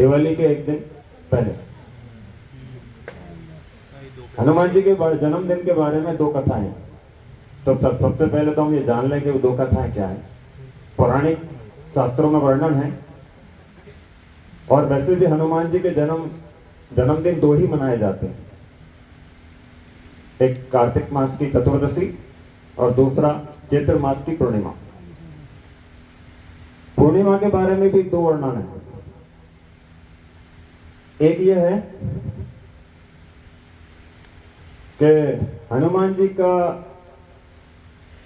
दिवाली के एक दिन पहले हनुमान जी के जन्मदिन के बारे में दो कथाएं हैं। तो सबसे पहले तो हम ये जान लें कि वो दो कथाएं क्या है। पौराणिक शास्त्रों में वर्णन है और वैसे भी हनुमान जी के जन्मदिन दो ही मनाए जाते हैं, एक कार्तिक मास की चतुर्दशी और दूसरा चैत्र मास की पूर्णिमा। पूर्णिमा के बारे में भी दो वर्णन है। एक यह है कि हनुमान जी का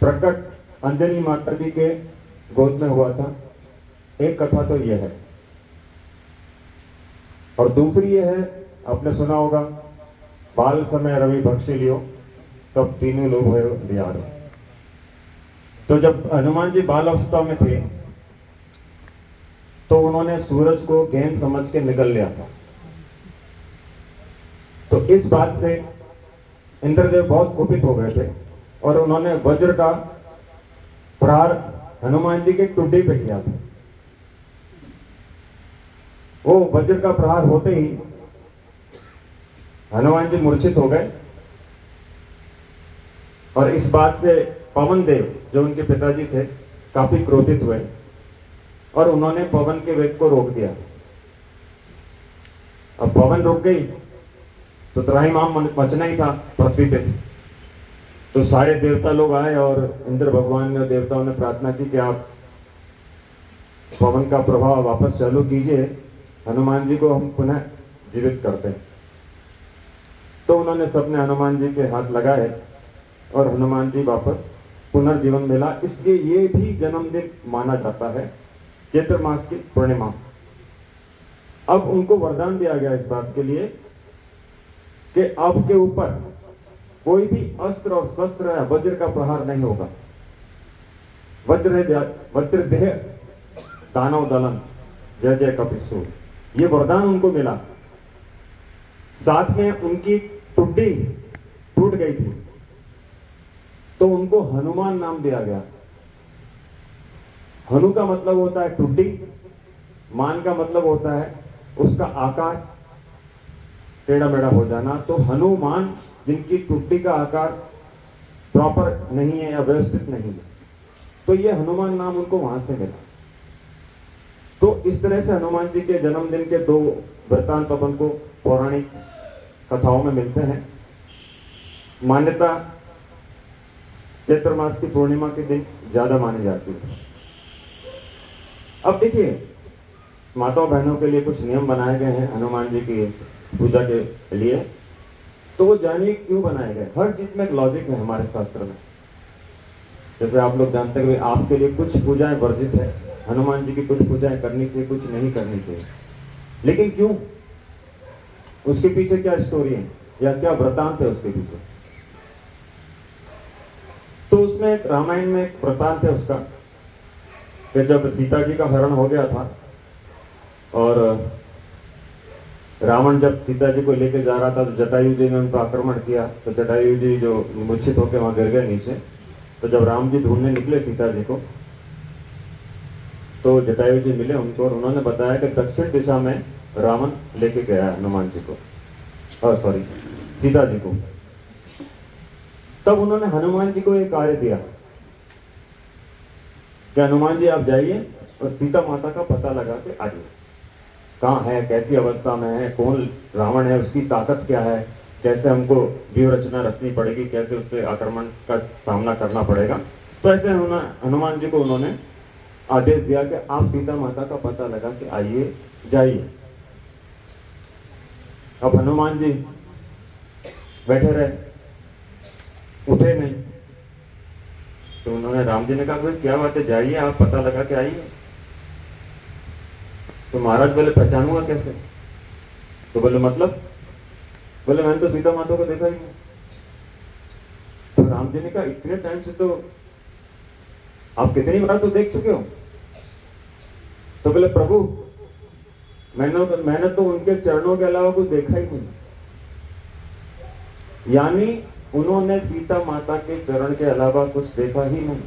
प्रकट अंजनी माता जी के गोद में हुआ था, एक कथा तो यह है। और दूसरी यह है, आपने सुना होगा, बाल समय रवि भक्षी लियो तब तीनों लोग हुए बिहार। तो जब हनुमान जी बाल अवस्था में थे तो उन्होंने सूरज को गेंद समझ के निगल लिया था। तो इस बात से इंद्रदेव बहुत कुपित हो गए थे और उन्होंने वज्र का प्रहार हनुमान जी के टुड्डी पे किया था। वो वज्र का प्रहार होते ही हनुमान जी मूर्छित हो गए और इस बात से पवन देव जो उनके पिताजी थे काफी क्रोधित हुए और उन्होंने पवन के वेग को रोक दिया। अब पवन रुक गई तो त्राहिमाम मचना ही था पृथ्वी पे। तो सारे देवता लोग आए और इंद्र भगवान ने, देवताओं ने प्रार्थना की कि आप पवन का प्रभाव वापस चालू कीजिए, हनुमान जी को हम पुनः जीवित करते हैं। तो उन्होंने सबने हनुमान जी के हाथ लगाए और हनुमान जी वापस पुनर्जीवन मिला। इसलिए ये भी जन्मदिन माना जाता है, चैत्र मास की पूर्णिमा। अब उनको वरदान दिया गया इस बात के लिए कि आपके ऊपर कोई भी अस्त्र और शस्त्र या वज्र का प्रहार नहीं होगा। वज्र देह दानव दलन जय जय कपिसूर, ये वरदान उनको मिला। साथ में उनकी टुड्डी टूट गई थी तो उनको हनुमान नाम दिया गया। हनु का मतलब होता है टुड्डी, मान का मतलब होता है उसका आकार टेढ़ा मेढ़ा हो जाना। तो हनुमान जिनकी टुड्डी का आकार प्रॉपर नहीं है या व्यवस्थित नहीं है, तो ये हनुमान नाम उनको वहां से मिला। तो इस तरह से हनुमान जी के जन्मदिन के दो वृत्तांत अपन को पौराणिक कथाओं में मिलते हैं। मान्यता चैत्र मास की पूर्णिमा के दिन ज्यादा मानी जाती है। अब देखिए, माताओं बहनों के लिए कुछ नियम बनाए गए हैं हनुमान जी की पूजा के लिए। तो वो जानिए क्यों बनाए गए। हर चीज में एक लॉजिक है हमारे शास्त्र में। जैसे आप लोग जानते हैं कि आपके लिए कुछ पूजाएं वर्जित है, हनुमान जी की कुछ पूजाएं करनी चाहिए, कुछ नहीं करनी चाहिए। लेकिन क्यों, उसके पीछे क्या स्टोरी है या क्या वृतांत है उसके पीछे। तो उसमें एक रामायण में एक वृतांत है उसका कि जब सीता जी का हरण हो गया था और रावण जब सीता जी को लेकर जा रहा था तो जटायु जी ने उन पर आक्रमण किया। तो जटायु जी जो मूर्छित होकर वहां गिर गए नीचे। तो जब राम जी ढूंढने निकले सीता जी को तो जटायु जी मिले उनको और उन्होंने बताया कि दक्षिण दिशा में रावण लेके गया हनुमान जी को, और सॉरी सीता जी को। तब उन्होंने हनुमान जी को एक कार्य दिया कि हनुमान जी आप जाइए और सीता माता का पता लगा के आइए, कहाँ है, कैसी अवस्था में है, कौन रावण है, उसकी ताकत क्या है, कैसे हमको व्यूह रचना रचनी पड़ेगी, कैसे उससे आक्रमण का सामना करना पड़ेगा। तो ऐसे हनुमान जी को उन्होंने आदेश दिया कि आप सीता माता का पता लगा के आइए, जाइए। अब हनुमान जी बैठे रहे, उठे नहीं। तो उन्होंने राम जी ने कहा क्या बात है, जाइए आप पता लगा के आइए। तो महाराज बोले पहचानूंगा कैसे। तो बोले मतलब, बोले मैंने तो सीता माता को देखा ही नहीं। तो राम जी ने कहा इतने टाइम से तो आप कितनी बार तो देख चुके हो। तो बोले प्रभु मैंने तो उनके चरणों के अलावा कुछ देखा ही नहीं। यानी उन्होंने सीता माता के चरण के अलावा कुछ देखा ही नहीं।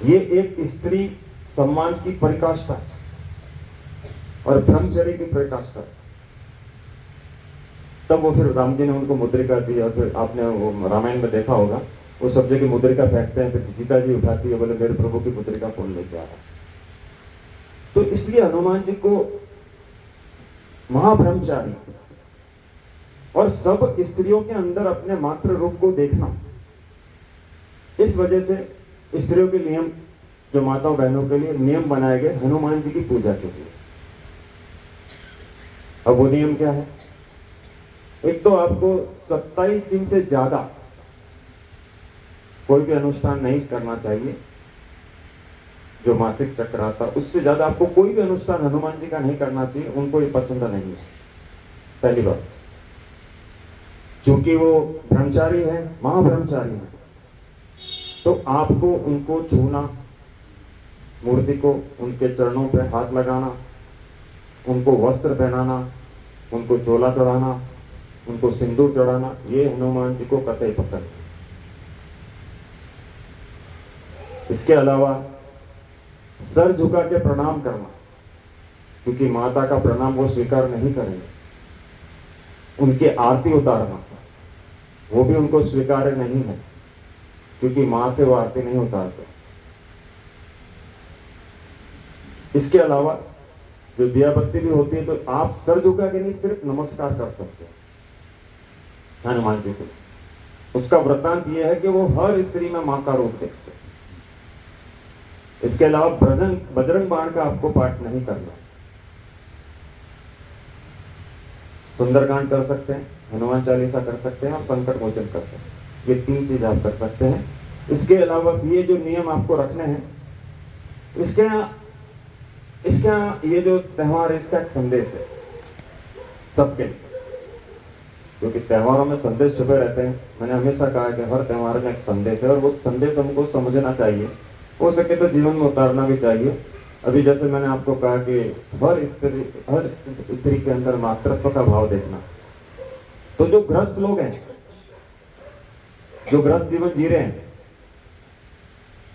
ये एक स्त्री सम्मान की परिकाष्ठा। और ब्रह्मचर्य की पराकाष्ठा। तब वो फिर राम जी ने उनको मुद्रिका दी, और फिर आपने वो रामायण में देखा होगा, वो सब जगह मुद्रिका फेंकते हैं, फिर सीता जी उठाती है, बोले मेरे प्रभु की मुद्रिका कौन लेके आ रहा। तो इसलिए हनुमान जी को महाब्रह्मचारी और सब स्त्रियों के अंदर अपने मातृ रूप को देखना, इस वजह से स्त्रियों के नियम, जो माताओं बहनों के लिए नियम बनाए गए हनुमान जी की पूजा के लिए। अब वो नियम क्या है? एक तो आपको 27 दिन से ज्यादा कोई भी अनुष्ठान नहीं करना चाहिए। जो मासिक चक्र आता, उससे ज्यादा आपको कोई भी अनुष्ठान हनुमान जी का नहीं करना चाहिए। उनको ये पसंद नहीं है, पहली बात। क्योंकि वो ब्रह्मचारी है, महाब्रह्मचारी है, तो आपको उनको छूना, मूर्ति को, उनके चरणों पर हाथ लगाना, उनको वस्त्र पहनाना, उनको चोला चढ़ाना, उनको सिंदूर चढ़ाना, ये हनुमान जी को कतई पसंद है। इसके अलावा सर झुका के प्रणाम करना, क्योंकि माता का प्रणाम वो स्वीकार नहीं करेंगे। उनकी आरती उतारना, वो भी उनको स्वीकार्य नहीं है, क्योंकि मां से वो आरती नहीं उतारते। इसके अलावा जो दिया बत्ती भी होती है, तो आप सर झुका के नहीं, सिर्फ नमस्कार कर सकते हैं हनुमान जी को। उसका वृत्तांत यह है कि वो हर स्त्री में मां का रूप देखते हैं। इसके अलावा बजरंग बाण का आपको पाठ नहीं करना। सुंदरकांड कर सकते हैं, हनुमान चालीसा कर सकते हैं, और संकट मोचन कर सकते हैं। ये 3 चीज आप कर सकते हैं। इसके अलावा ये जो नियम आपको रखने हैं, इसका ये जो त्योहार, इसका एक संदेश है सबके लिए, क्योंकि त्योहारों में संदेश छुपे रहते हैं। मैंने हमेशा कहा कि हर त्योहार में एक संदेश है, और वो संदेश हमको समझना चाहिए, हो सके तो जीवन में उतारना भी चाहिए। अभी जैसे मैंने आपको कहा कि हर स्त्री के अंदर मातृत्व का भाव देखना। तो जो ग्रस्त लोग हैं, जो ग्रस्त जीवन जी रहे हैं,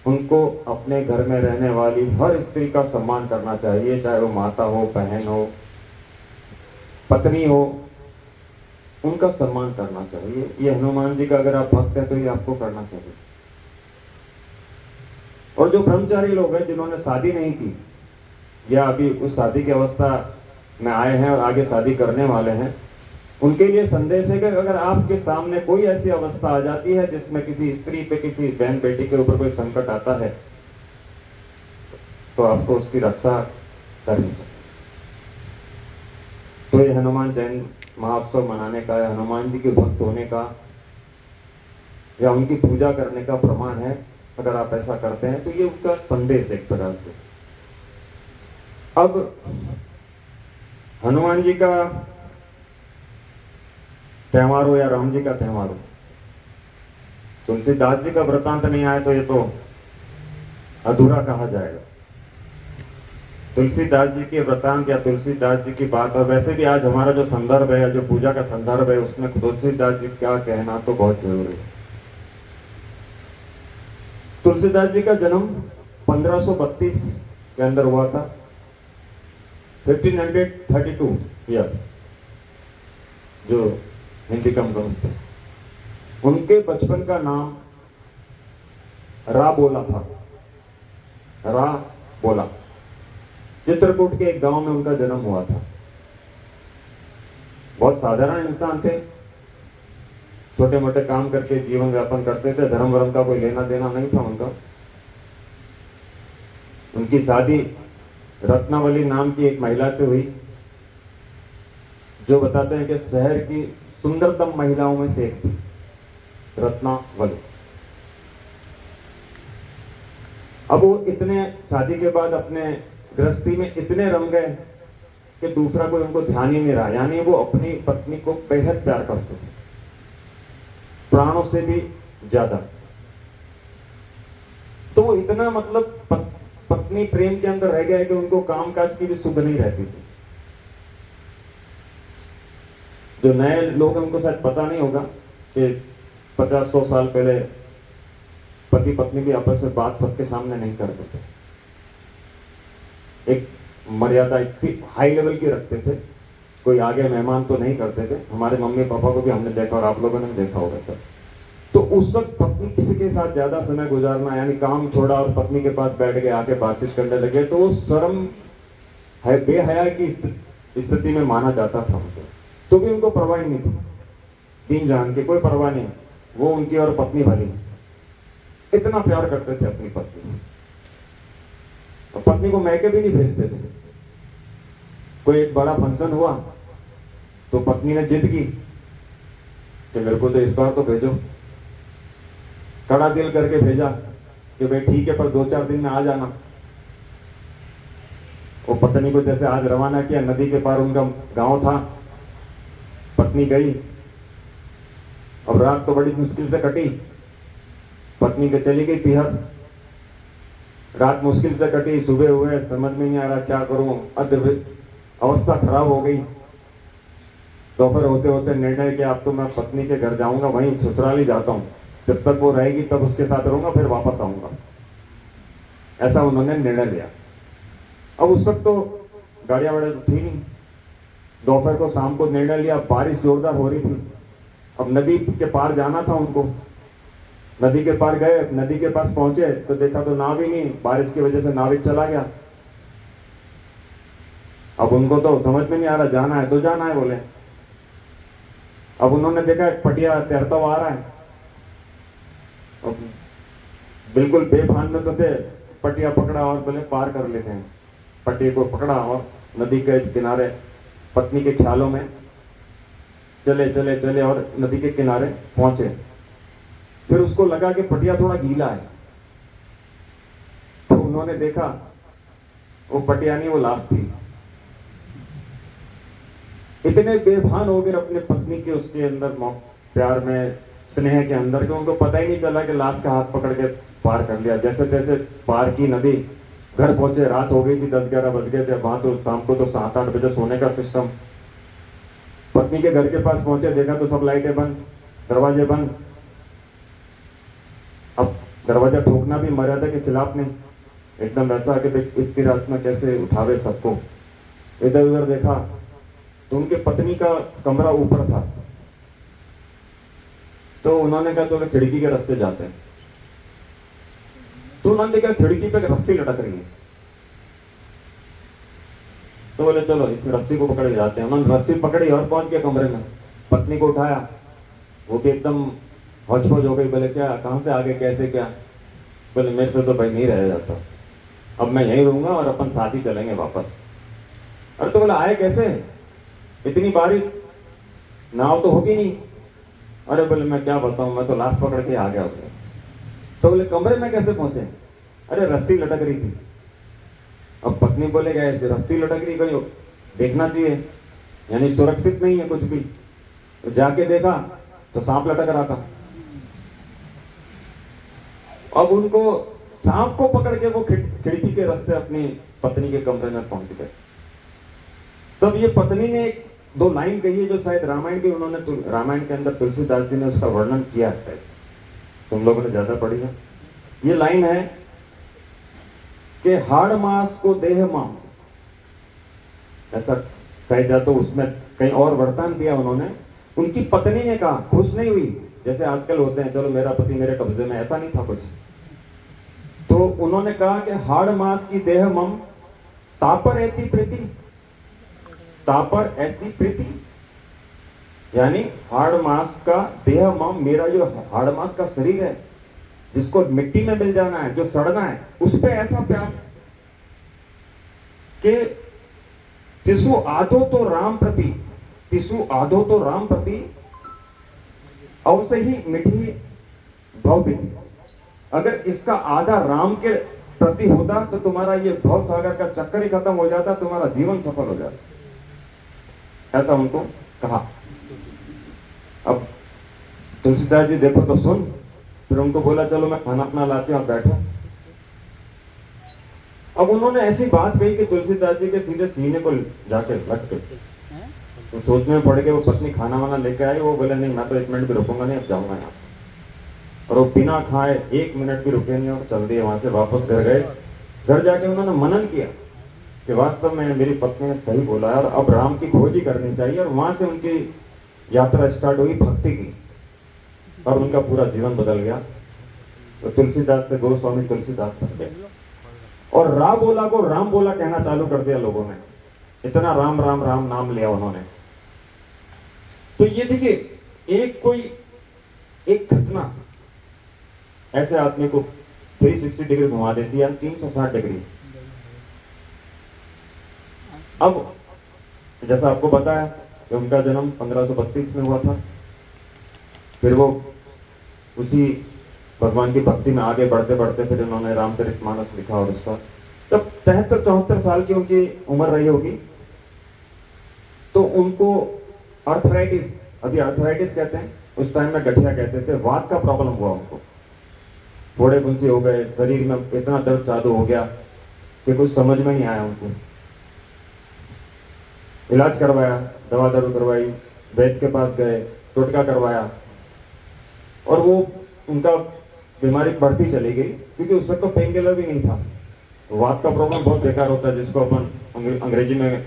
उनको अपने घर में रहने वाली हर स्त्री का सम्मान करना चाहिए, चाहे वो माता हो, बहन हो, पत्नी हो, उनका सम्मान करना चाहिए। ये हनुमान जी का अगर आप भक्त हैं तो ये आपको करना चाहिए। और जो ब्रह्मचारी लोग हैं, जिन्होंने शादी नहीं की, या अभी उस शादी की अवस्था में आए हैं और आगे शादी करने वाले हैं, उनके लिए संदेश है कि अगर आपके सामने कोई ऐसी अवस्था आ जाती है जिसमें किसी स्त्री पे, किसी बहन बेटी के ऊपर कोई संकट आता है, तो आपको उसकी रक्षा करनी चाहिए। तो ये हनुमान जयंती महोत्सव मनाने का, या हनुमान जी के भक्त होने का, या उनकी पूजा करने का प्रमाण है। अगर आप ऐसा करते हैं तो ये उनका संदेश एक प्रकार से। अब हनुमान जी का त्योहार हो या राम जी का त्योहार हो, तुलसीदास जी का वृतांत नहीं आए तो ये तो अधूरा कहा जाएगा। तुलसीदास जी के वृतांत या तुलसीदास जी की बात, और वैसे भी आज हमारा जो संदर्भ है, या जो पूजा का संदर्भ है, उसमें तुलसीदास जी क्या कहना तो बहुत जरूरी है। तुलसीदास जी का जन्म 1532 के अंदर हुआ था, 1532 ईयर, जो हिंदी कम समझते हैं। उनके बचपन का नाम राबोला था, राबोला। चित्रकूट के एक गांव में उनका जन्म हुआ था। बहुत साधारण इंसान थे, छोटे मोटे काम करके जीवन व्यापन करते थे, धर्म वर्म का कोई लेना देना नहीं था उनका। उनकी शादी रत्नावली नाम की एक महिला से हुई, जो बताते हैं कि शहर की सुंदरतम महिलाओं में से एक थी, रत्नावली। अब वो इतने शादी के बाद अपने गृहस्थी में इतने रम गए कि दूसरा कोई उनको ध्यान ही नहीं रहा। यानी वो अपनी पत्नी को बेहद प्यार करते थे, प्राणों से भी ज्यादा। तो वो इतना मतलब पत्नी प्रेम के अंदर रह गए कि उनको कामकाज की भी सुध नहीं रहती थी। जो नए लोग हैं उनको शायद पता नहीं होगा कि 50-100 साल पहले पति पत्नी भी आपस में बात सबके सामने नहीं करते थे। एक मर्यादा इतनी हाई लेवल की रखते थे, कोई आगे मेहमान तो नहीं करते थे। हमारे मम्मी पापा को भी हमने देखा और आप लोगों ने भी देखा होगा सर। तो उस वक्त पत्नी किसी के साथ ज्यादा समय गुजारना, यानी काम छोड़ा और पत्नी के पास बैठ के आके बातचीत करने लगे, तो वो शर्म है, बेहया की स्थिति में माना जाता था उनको। तो भी उनको परवाह नहीं थी, दीन जान के कोई परवाह नहीं, वो उनकी और पत्नी भली, इतना प्यार करते थे अपनी पत्नी से। तो पत्नी को मैके भी नहीं भेजते थे। कोई एक बड़ा फंक्शन हुआ तो पत्नी ने जिद की कि मेरे को तो इस बार तो भेजो, कड़ा दिल करके भेजा कि भाई ठीक है पर 2-4 दिन में आ जाना। वो पत्नी को जैसे आज रवाना किया, नदी के पार उनका गांव था, पत्नी गई। अब रात तो बड़ी मुश्किल से कटी, पत्नी के चली गई पीहर, रात मुश्किल से कटी, सुबह हुए समझ में नहीं आ रहा क्या करूं, अवस्था खराब हो गई। दोपहर होते होते निर्णय किया अब तो मैं पत्नी के घर जाऊंगा, वहीं ससुराल ही जाता हूं, जब तक वो रहेगी तब उसके साथ रहूंगा, फिर वापस आऊंगा। ऐसा उन्होंने निर्णय लिया। अब उस वक्त तो गाड़ियां वाड़ियां तो थी नहीं, दोपहर को शाम को निर्णय लिया, बारिश जोरदार हो रही थी। अब नदी के पार जाना था उनको, नदी के पार गए, नदी के पास पहुंचे तो देखा तो नाव ही नहीं, बारिश की वजह से नाविक चला गया। अब उनको तो समझ में नहीं आ रहा, जाना है तो जाना है बोले। अब उन्होंने देखा एक पटिया तैरता हुआ आ रहा है, अब बिल्कुल बेभान में तो थे, पटिया पकड़ा और बोले पार कर लेते हैं। पटिया को पकड़ा और नदी के किनारे पत्नी के ख्यालों में चले चले चले और नदी के किनारे पहुंचे। फिर उसको लगा कि पटिया थोड़ा गीला है, तो उन्होंने देखा वो पटिया नहीं, वो लाश थी। इतने बेभान हो गए अपने पत्नी के उसके अंदर प्यार में, स्नेह के अंदर, कि उनको पता ही नहीं चला कि लाश का हाथ पकड़ के पार कर लिया। जैसे तैसे पार की नदी, घर पहुंचे, रात हो गई थी, 10-11 बज गए थे। वहां तो शाम को तो 7-8 बजे सोने का सिस्टम। पत्नी के घर के पास पहुंचे, देखा तो सब लाइटें बंद, दरवाजे बंद। अब दरवाजा ठोकना भी मर्यादा के खिलाफ नहीं, एकदम वैसा कि इतनी रात में कैसे उठावे सबको। इधर उधर देखा तो उनके पत्नी का कमरा ऊपर था, तो उन्होंने कहा तो खिड़की के रास्ते जाते हैं। तो उन्होंने देखा खिड़की पे रस्सी लटक रही है, तो बोले चलो इसमें रस्सी को पकड़ के जाते हैं। उन्होंने रस्सी पकड़ी और पहुंच गए कमरे में, पत्नी को उठाया, वो भी एकदम हौच-पौच हो गई। बोले क्या, कहां से आगे, कैसे क्या? बोले मेरे से तो भाई नहीं रह जाता, अब मैं यहीं रहूंगा और अपन साथ ही चलेंगे वापस। अरे तो बोला आए कैसे, इतनी बारिश, नाव तो होगी नहीं। अरे बोले मैं क्या बताऊं, मैं तो लाश पकड़ के आ गया। तो बोले कमरे में कैसे पहुंचे? अरे रस्सी लटक रही थी। अब पत्नी बोले क्या ऐसे रस्सी लटक रही, कोई देखना चाहिए, यानी सुरक्षित नहीं है कुछ भी। तो जाके देखा तो सांप लटक रहा था। अब उनको सांप को पकड़ के वो खिड़की के रास्ते अपनी पत्नी के कमरे में पहुंच गए। तब ये पत्नी ने 2 लाइन कही है जो शायद रामायण भी उन्होंने, रामायण के अंदर तुलसीदास जी ने उसका वर्णन किया है, शायद तुम लोगों ने ज्यादा पढ़ी है। ये लाइन है कि हाड़ मास को देह माम, ऐसा शायद, या तो उसमें कहीं और वर्तान दिया उन्होंने। उनकी पत्नी ने कहा, खुश नहीं हुई, जैसे आजकल होते हैं चलो मेरा पति मेरे कब्जे में, ऐसा नहीं था कुछ। तो उन्होंने कहा कि हाड़ मास की देह मम तापर ऐसी प्रीति, तापर ऐसी प्रीति, यानी हाड़ मास का देह मम, मेरा जो हाड़ मास का शरीर है जिसको मिट्टी में मिल जाना है, जो सड़ना है, उस पे ऐसा प्यार कि तिसु आधो तो राम प्रति, तिसु आधो तो राम प्रति अवश्य ही मिठी भवभीति। अगर इसका आधा राम के प्रति होता तो तुम्हारा ये भव सागर का चक्कर ही खत्म हो जाता, तुम्हारा जीवन सफल हो जाता, ऐसा उनको कहा। अब तुलसीदास जी देखो तो सुन, फिर उनको बोला चलो मैं खाना अपना लाती हूं, आप बैठो। अब उन्होंने ऐसी बात कही कि तुलसीदास जी के सीधे सीने को जाके लग गए। तो सोचने में पड़ गए, वो पत्नी खाना वाना लेके आई, वो बोले नहीं मैं तो 1 मिनट भी रुकूंगा नहीं, अब जाऊंगा यहाँ। और वो बिना खाए 1 मिनट भी रुके नहीं और चल दिए वहां से, वापस घर गए। घर जाके उन्होंने मनन किया कि वास्तव में मेरी पत्नी ने सही बोला है और अब राम की खोज ही करनी चाहिए। और वहां से उनकी यात्रा स्टार्ट हुई भक्ति की और उनका पूरा जीवन बदल गया। तो तुलसीदास से गोस्वामी तुलसीदास बन गए और रा बोला को राम बोला कहना चालू कर दिया लोगों ने। इतना राम राम राम नाम लिया उन्होंने। तो ये देखिए एक घटना ऐसे आदमी को 360 डिग्री घुमा देती है, 360 डिग्री। अब जैसा आपको पता है कि उनका जन्म 1532 में हुआ था। फिर वो उसी भगवान की भक्ति में आगे बढ़ते बढ़ते फिर उन्होंने रामचरितमानस लिखा और उसका तब 73-74 साल की उनकी उम्र रही होगी। तो उनको अर्थराइटिस, अभी अर्थराइटिस कहते हैं, उस टाइम में गठिया कहते थे, वात का प्रॉब्लम हुआ उनको। फोड़े फुंसी हो गए, शरीर में इतना दर्द चालू हो गया कि कुछ समझ में नहीं आया उनको। इलाज करवाया, दवा दारू करवाई, वैद्य के पास गए, टोटका करवाया और वो उनका बीमारी बढ़ती चली गई क्योंकि उस वक्त तो पेन किलर भी नहीं था। वात का प्रॉब्लम बहुत बेकार होता है जिसको अपन अंग्रेजी में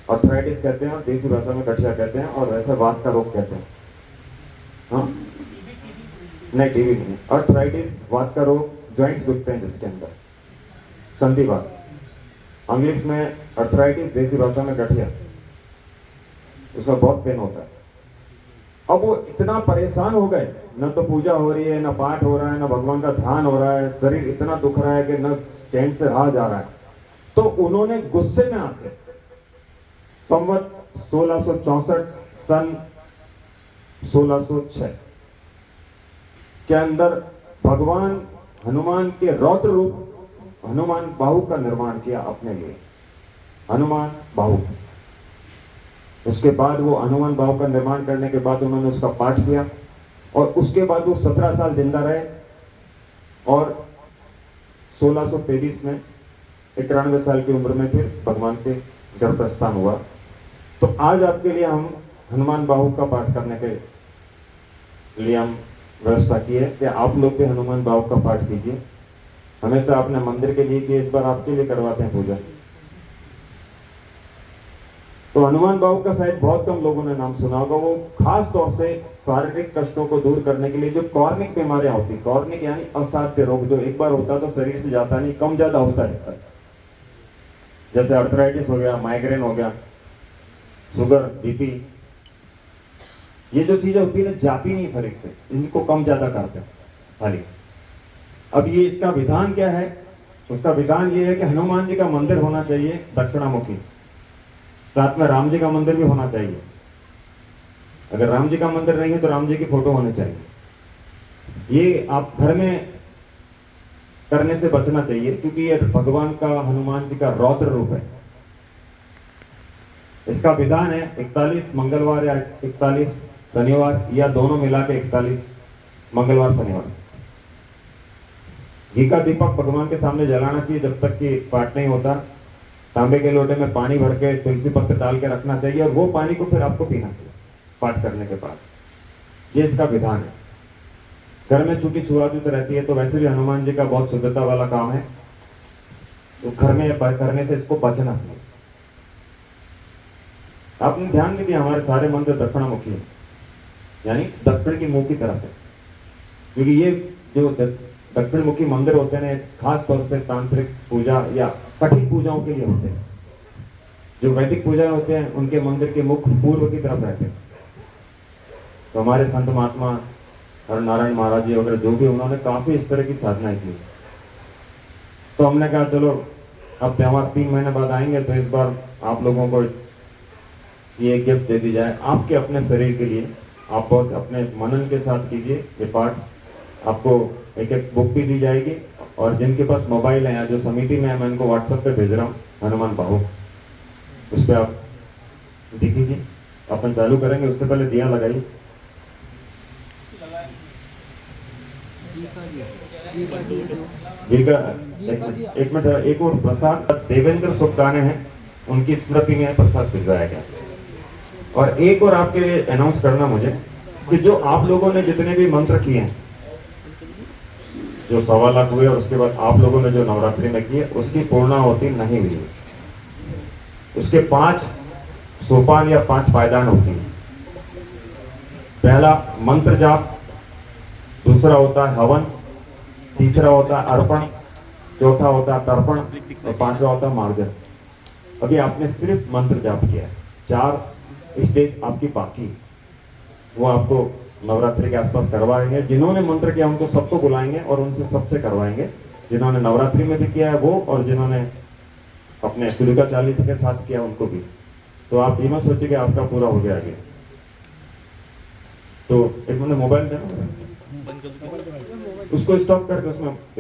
अर्थराइटिस कहते हैं और देसी भाषा में गठिया कहते हैं और वैसे वात का रोग कहते हैं। हाँ नहीं, टीबी नहीं, अर्थराइटिस वात का रोग, ज्वाइंट्स दुखते हैं जिसके अंदर, संधिवात। इंग्लिश में अर्थराइटिस, देसी भाषा में गठिया, उसमें बहुत पेन होता है। अब वो इतना परेशान हो गए, न तो पूजा हो रही है, न पाठ हो रहा है, न भगवान का ध्यान हो रहा है, शरीर इतना दुख रहा है कि न चैन से रहा जा रहा है। तो उन्होंने गुस्से में आके संवत 1664 सन 1606 के अंदर भगवान हनुमान के रौद्र रूप हनुमान बाहु का निर्माण किया अपने लिए, हनुमान बाहु। उसके बाद वो हनुमान बाहु का निर्माण करने के बाद उन्होंने उसका पाठ किया और उसके बाद वो 17 साल जिंदा रहे और 1623 में 91 साल की उम्र में फिर भगवान के गर्भ प्रस्थान हुआ। तो आज आपके लिए हम हनुमान बाहु का पाठ करने के लिए हम व्यवस्था की है कि आप लोग भी हनुमान बाहु का पाठ कीजिए। हमेशा अपने मंदिर के लिए किए, इस बार आपके लिए करवाते हैं पूजा। तो हनुमान बाहु का शायद बहुत कम लोगों ने नाम सुना होगा। वो खास तौर से शारीरिक कष्टों को दूर करने के लिए, जो कॉर्निक बीमारियां होती, कॉर्निक यानी असाध्य रोग, जो एक बार होता तो शरीर से जाता नहीं, कम ज्यादा होता रहता है, जैसे अर्थराइटिस हो गया, माइग्रेन हो गया, शुगर, बीपी, ये जो चीजें होती है ना जाती नहीं शरीर से, इनको कम ज्यादा करते हैं खाली। अब ये इसका विधान क्या है? उसका विधान ये है कि हनुमान जी का मंदिर होना चाहिए दक्षिणामुखी, साथ में राम जी का मंदिर भी होना चाहिए। अगर राम जी का मंदिर नहीं है तो राम जी की फोटो होनी चाहिए। ये आप घर में करने से बचना चाहिए क्योंकि ये भगवान का, हनुमान जी का रौद्र रूप है। इसका विधान है 41 मंगलवार या 41 शनिवार या दोनों मिला के 41 मंगलवार शनिवार घी का दीपक भगवान के सामने जलाना चाहिए जब तक कि पाठ नहीं होता। तांबे के लोटे में पानी भर के तुलसी पत्र डाल के रखना चाहिए और वो पानी को फिर आपको पीना चाहिए पाठ करने के बाद। ये इसका विधान है। घर में चूंकि छुआछूत रहती है तो वैसे भी हनुमान जी का बहुत शुद्धता वाला काम है, तो घर में करने से इसको बचना चाहिए। आपने ध्यान नहीं दिया, हमारे सारे मंदिर दक्षिणामुखी है, यानी दक्षिण की मुंह की तरफ है। क्योंकि ये जो दक्षिण मुखी मंदिर होते हैं खास तौर से तांत्रिक पूजा या कठिन पूजाओं के लिए होते हैं। जो वैदिक पूजा होते हैं उनके मंदिर के मुख पूर्व की तरफ रहते हैं। तो हमारे संत महात्मा हर नारायण महाराज जी वगैरह जो भी, उन्होंने काफी इस तरह की साधनाएं की। तो हमने कहा चलो अब त्योहार 3 महीने बाद आएंगे तो इस बार आप लोगों को ये गिफ्ट दे दी जाए आपके अपने शरीर के लिए। आप बहुत अपने मनन के साथ कीजिए ये पाठ। आपको एक बुक भी दी जाएगी और जिनके पास मोबाइल है या जो समिति में है मैं इनको व्हाट्सएप पे भेज रहा हूँ हनुमान बाहु, उस पर आप देखिए। अपन चालू करेंगे उससे पहले दिया लगाइए। एक मिनट, एक और प्रसाद देवेंद्र सुखदाने हैं, उनकी स्मृति में प्रसाद भिजवाया गया। और एक और आपके लिए अनाउंस करना मुझे कि जो आप लोगों ने जितने भी मंत्र किए हैं, जो 1.25 लाख हुए और उसके बाद आप लोगों ने जो नवरात्रि में किए उसकी पूर्णाहुति नहीं हुई। उसके 5 सोपान या 5 पायदान होती हैं। पहला मंत्र जाप, दूसरा होता है हवन, तीसरा होता है अर्पण, चौथा होता है तर्पण और 5वां होता है मार्जन। अभी आपने सिर्फ मंत्र जाप किया है, 4 स्टेज आपकी बाकी, वो आपको नवरात्रि के आसपास करवाएंगे। जिन्होंने मंत्र किया उनको सबको बुलाएंगे और उनसे सबसे करवाएंगे, जिन्होंने नवरात्रि में भी किया है वो, और जिन्होंने अपने दुर्गा चालीसा के साथ किया उनको भी। तो आप ये मत सोचिए कि आपका पूरा हो गया आगे। तो एक मैंने मोबाइल देना, उसको स्टॉप करके उसमें